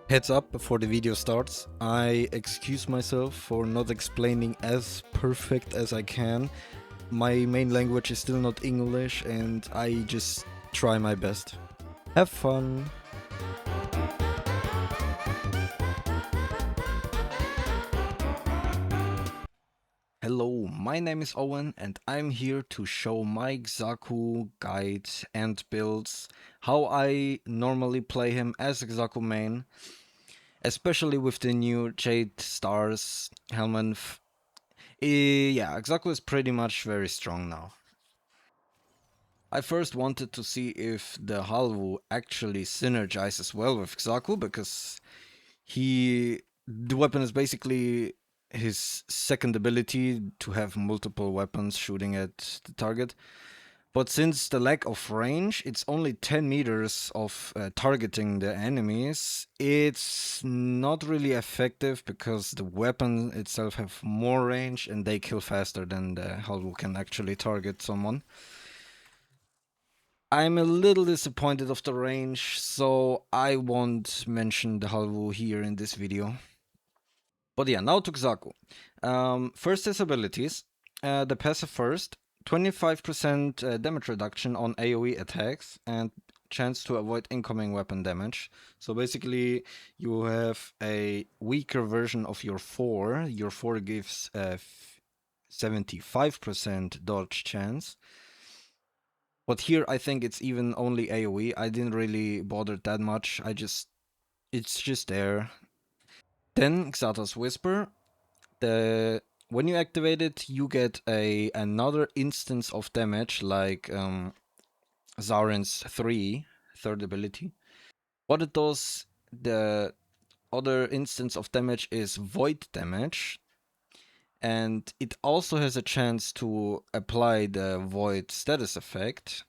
Heads up before the video starts, I excuse myself for not explaining as perfect as I can. My main language is still not English and I just try my best. Have fun! Hello, my name is Owen and I'm here to show my Xaku guide and builds, how I normally play him as Xaku main, especially with the new Jade stars helmet. Yeah, Xaku is pretty much very strong now. I first wanted to see if the Halvu actually synergizes well with Xaku, because the weapon is basically his second ability to have multiple weapons shooting at the target. But since the lack of range, it's only 10 meters of targeting the enemies. It's not really effective because the weapon itself have more range and they kill faster than the Halvu can actually target someone. I'm a little disappointed of the range, so I won't mention the Halvu here in this video. But yeah, now to Xaku. First, his abilities. The passive first, 25% damage reduction on AoE attacks and chance to avoid incoming weapon damage. So basically, you have a weaker version of your 4. Your 4 gives a 75% dodge chance. But here I think it's even only AoE. I didn't really bother that much. It's just there. Then Xata's Whisper. When you activate it, you get another instance of damage, like Zaren's third ability. What it does, the other instance of damage is void damage, and it also has a chance to apply the void status effect,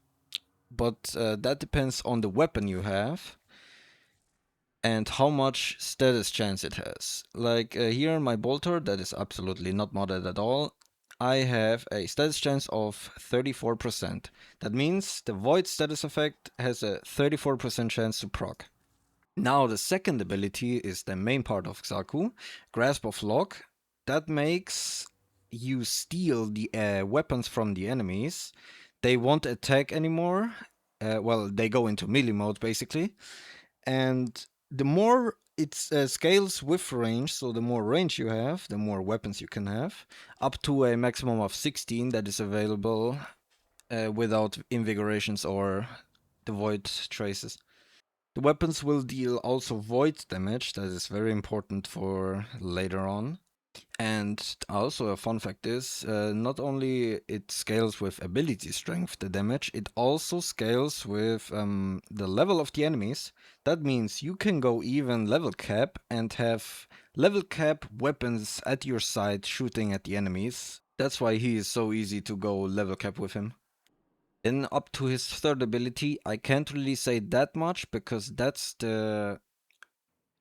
but that depends on the weapon you have and how much status chance it has. Like here, my bolter, that is absolutely not modded at all. I have a status chance of 34%. That means the void status effect has a 34% chance to proc. Now the second ability is the main part of Xaku, Grasp of Lock. That makes you steal the weapons from the enemies. They won't attack anymore. Well, they go into melee mode basically. And the more it scales with range, so the more range you have, the more weapons you can have, up to a maximum of 16 that is available without invigorations or the void traces. The weapons will deal also void damage, that is very important for later on. And also a fun fact is, not only it scales with ability strength, the damage, it also scales with the level of the enemies. That means you can go even level cap and have level cap weapons at your side shooting at the enemies. That's why he is so easy to go level cap with him. Then up to his third ability, I can't really say that much because that's the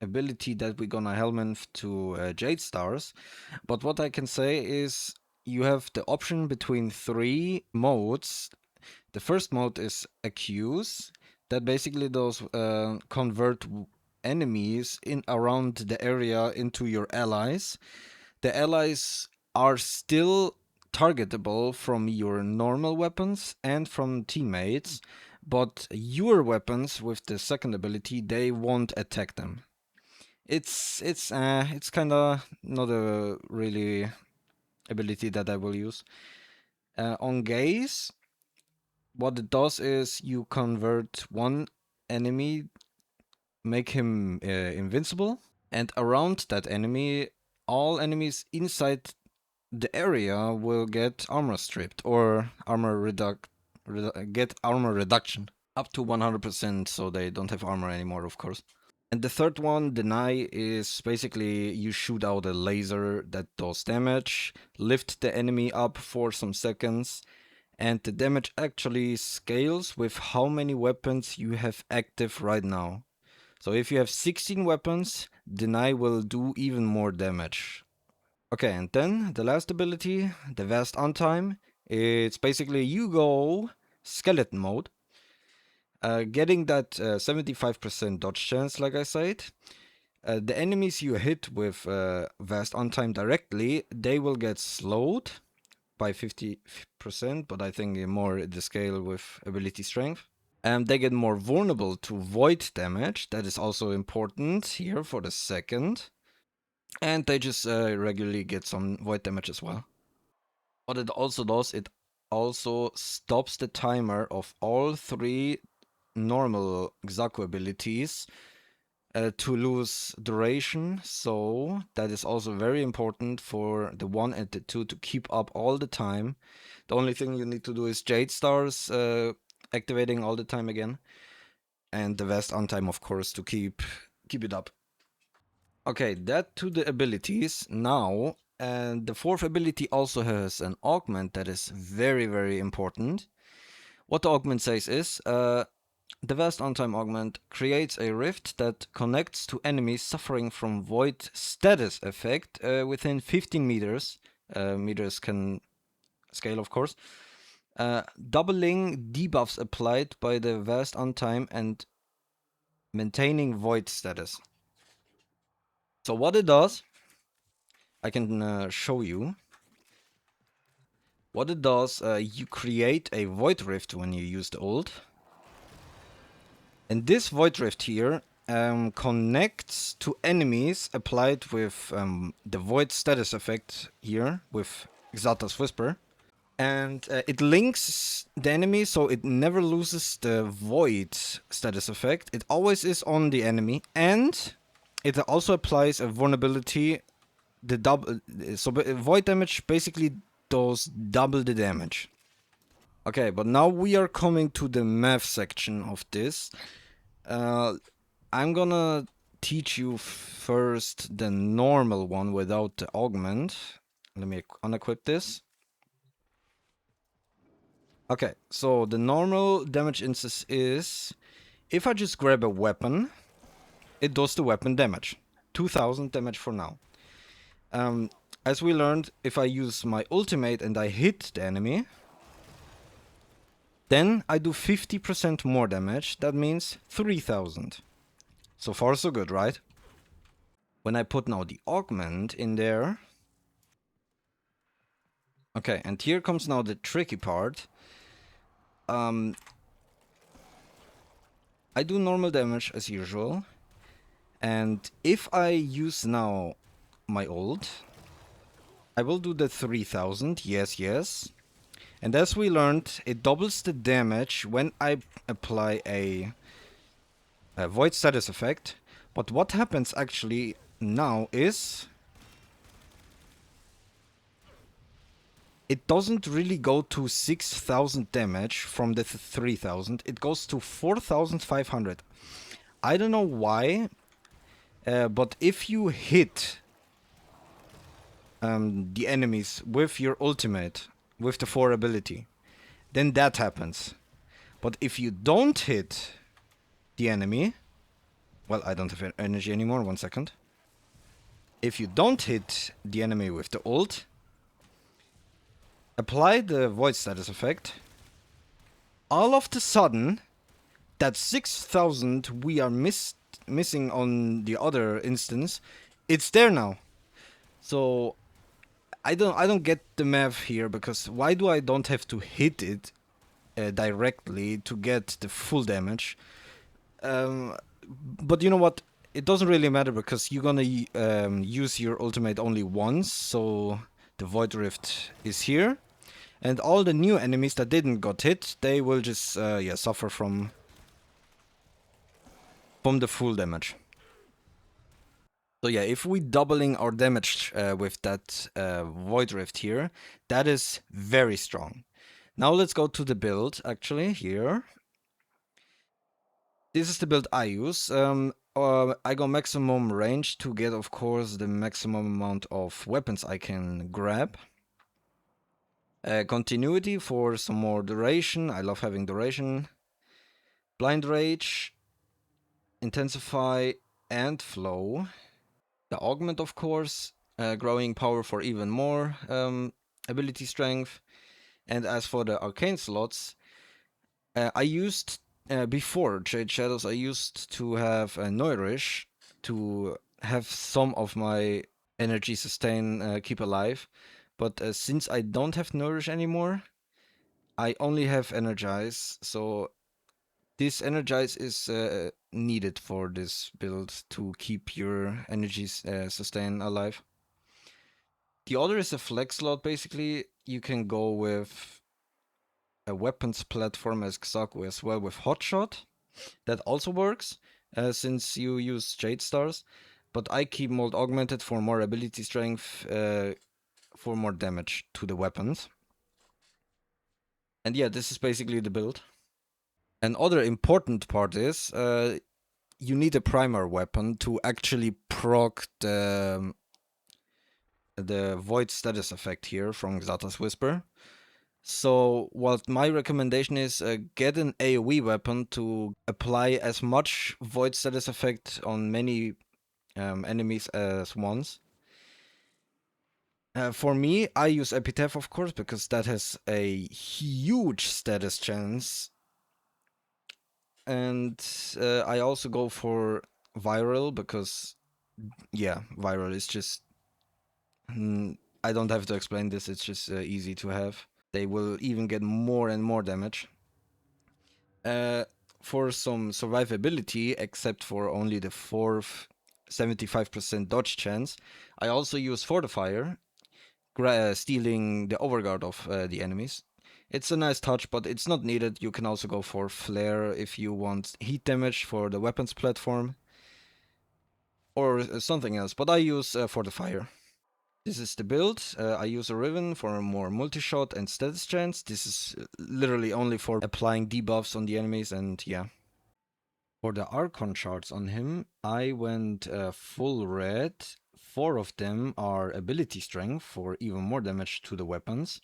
ability that we're gonna helmet to Jade stars. But what I can say is you have the option between 3 modes. The first mode is Accuse. That basically does convert enemies in around the area into your allies. The allies are still targetable from your normal weapons and from teammates, but your weapons with the second ability, they won't attack them. It's kind of not a really ability that I will use. On Gaze, what it does is you convert one enemy, make him invincible, and around that enemy, all enemies inside the area will get armor stripped or get armor reduction up to 100%, so they don't have armor anymore, of course. And the third one, Deny, is basically you shoot out a laser that does damage, lift the enemy up for some seconds, and the damage actually scales with how many weapons you have active right now. So if you have 16 weapons, Deny will do even more damage. Okay, and then the last ability, the Vast Untime, it's basically you go skeleton mode, getting that 75% dodge chance, like I said. The enemies you hit with Vast Untime directly, they will get slowed by 50%, but I think more the scale with ability strength. They get more vulnerable to void damage. That is also important here for the second. And they just regularly get some void damage as well. What it also does, it also stops the timer of all 3 normal Xaku abilities to lose duration. So that is also very important for the 1 and the 2 to keep up all the time. The only thing you need to do is Jade Stars activating all the time again. And the Vast Untime, of course, to keep it up. Okay, that to the abilities. Now, and the 4th ability also has an augment that is very, very important. What the augment says is, the Vast Untime augment creates a rift that connects to enemies suffering from void status effect within 15 meters. Meters can scale, of course. Doubling debuffs applied by the Vast Untime and maintaining void status. So what it does, I can show you. What it does, you create a void rift when you use the ult. And this void rift here connects to enemies applied with the void status effect here with Xata's Whisper. And it links the enemy so it never loses the void status effect. It always is on the enemy. And it also applies a vulnerability. The double, so void damage basically does double the damage. Okay, but now we are coming to the math section of this. I'm gonna teach you first the normal one without the augment. Let me unequip this. Okay, so the normal damage instance is, if I just grab a weapon, it does the weapon damage. 2000 damage for now. As we learned, if I use my ultimate and I hit the enemy, then I do 50% more damage. That means 3000. So far so good, right? When I put now the augment in there. Okay, and here comes now the tricky part. I do normal damage as usual. And if I use now my ult, I will do the 3000, yes. And as we learned, it doubles the damage when I apply a void status effect. But what happens actually now is, it doesn't really go to 6000 damage from the 3000. It goes to 4500. I don't know why, but if you hit the enemies with your ultimate, with the 4 ability, then that happens. But if you don't hit the enemy, well, I don't have energy anymore, 1 second. If you don't hit the enemy with the ult, apply the void status effect, all of the sudden, that 6000 we are missing on the other instance, it's there now. So I don't get the math here, because why do I don't have to hit it directly to get the full damage? But you know what? It doesn't really matter, because you're gonna use your ultimate only once, so the Void Rift is here. And all the new enemies that didn't got hit, they will just suffer from the full damage. So yeah, if we doubling our damage with that Void Rift here, that is very strong. Now let's go to the build, actually, here. This is the build I use. I go maximum range to get, of course, the maximum amount of weapons I can grab. Continuity for some more duration. I love having duration. Blind Rage, Intensify, and Flow. The Augment, of course. Growing power for even more ability strength. And as for the arcane slots, I used before Jade Shadows, I used to have a Noirish to have some of my energy sustain keep alive. But since I don't have nourish anymore, I only have energize. So this energize is needed for this build to keep your energy sustain alive. The other is a flex slot. Basically, you can go with a weapons platform as Xaku as well with Hotshot. That also works since you use Jade Stars. But I keep Mold Augmented for more ability strength, for more damage to the weapons. And yeah, this is basically the build. Another important part is you need a primer weapon to actually proc the Void status effect here from Xata's Whisper. So what my recommendation is, get an AoE weapon to apply as much Void status effect on many enemies as once. For me, I use Epitaph, of course, because that has a huge status chance. And I also go for Viral because, yeah, Viral is just... I don't have to explain this, it's just easy to have. They will even get more and more damage. For some survivability, except for only the fourth 75% dodge chance, I also use Fortifier, stealing the overguard of the enemies. It's a nice touch, but it's not needed. You can also go for Flare if you want heat damage for the weapons platform, or something else, but I use Fortifier. This is the build. I use a Riven for a more multi-shot and status chance. This is literally only for applying debuffs on the enemies, and yeah. For the Archon shards on him, I went full red. 4 of them are ability strength for even more damage to the weapons.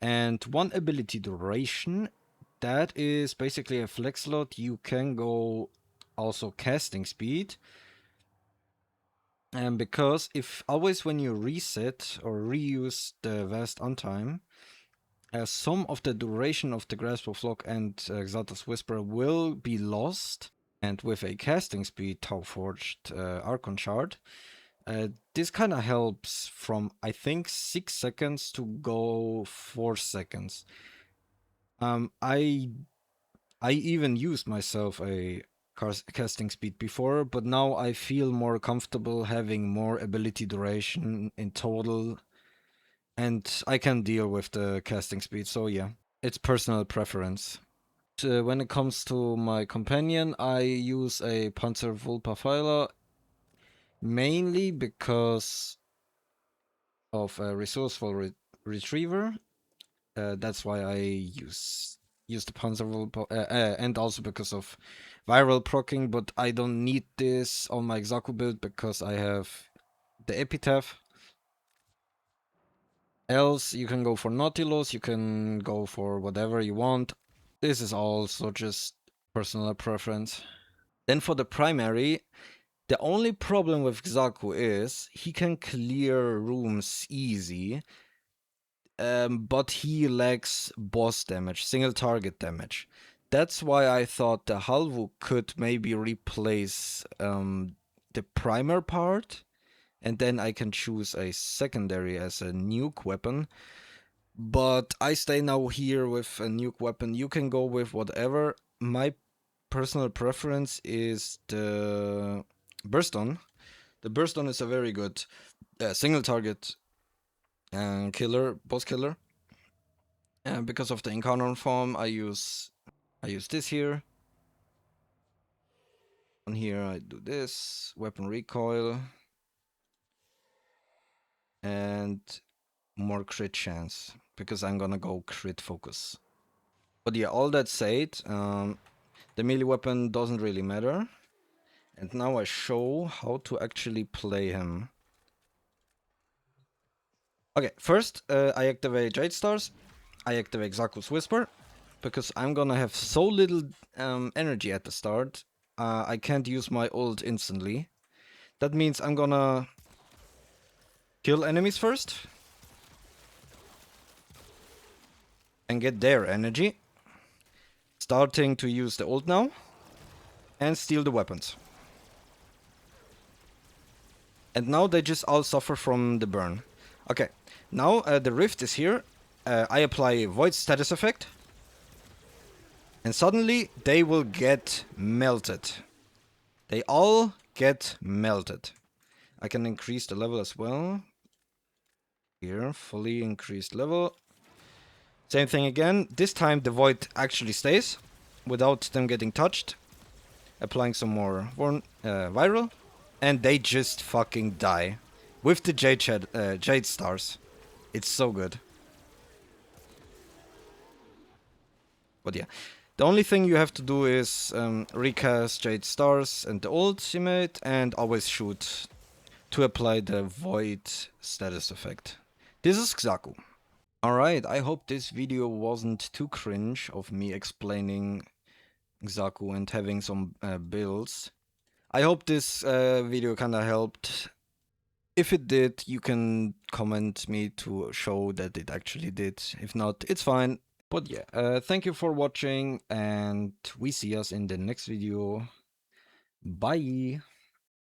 And 1 ability duration. That is basically a flex slot. You can go also casting speed. And because if always when you reset or reuse the Vast Untime, some of the duration of the Grasp of Lock and Xata's Whisper will be lost. And with a casting speed Tau Forged Archon Shard, this kind of helps from, I think, 6 seconds to go 4 seconds. I even used myself a casting speed before, but now I feel more comfortable having more ability duration in total, and I can deal with the casting speed, so yeah, it's personal preference. When it comes to my companion, I use a Panzer Vulpaphiler mainly because of a resourceful retriever. That's why I use the Panzer and also because of viral proccing, but I don't need this on my Xaku build because I have the Epitaph. Else, you can go for Nautilus, you can go for whatever you want. This is also just personal preference. Then for the primary, the only problem with Xaku is he can clear rooms easy, but he lacks boss damage, single target damage. That's why I thought the Halvu could maybe replace the primer part, and then I can choose a secondary as a nuke weapon. But I stay now here with a nuke weapon. You can go with whatever. My personal preference is the Burston. The Burston is a very good single target boss killer. And because of the encounter form, I use this here. On here I do this, weapon recoil, and more crit chance, because I'm gonna go crit focus. But yeah, all that said, the melee weapon doesn't really matter. And now I show how to actually play him. Okay, first I activate Jade Stars, I activate Xaku's Whisper, because I'm gonna have so little energy at the start, I can't use my ult instantly. That means I'm gonna kill enemies first and get their energy, starting to use the ult now, and steal the weapons. And now they just all suffer from the burn. Okay, now the Rift is here. I apply Void status effect. And suddenly they will get melted. They all get melted. I can increase the level as well. Here, fully increased level. Same thing again. This time the Void actually stays without them getting touched. Applying some more viral. And they just fucking die. With the Jade stars. It's so good. But yeah. The only thing you have to do is recast Jade stars and the ultimate and always shoot to apply the Void status effect. This is Xaku. Alright, I hope this video wasn't too cringe of me explaining Xaku and having some builds. I hope this video kinda helped. If it did, you can comment me to show that it actually did. If not, it's fine. But yeah, thank you for watching and we see us in the next video. Bye!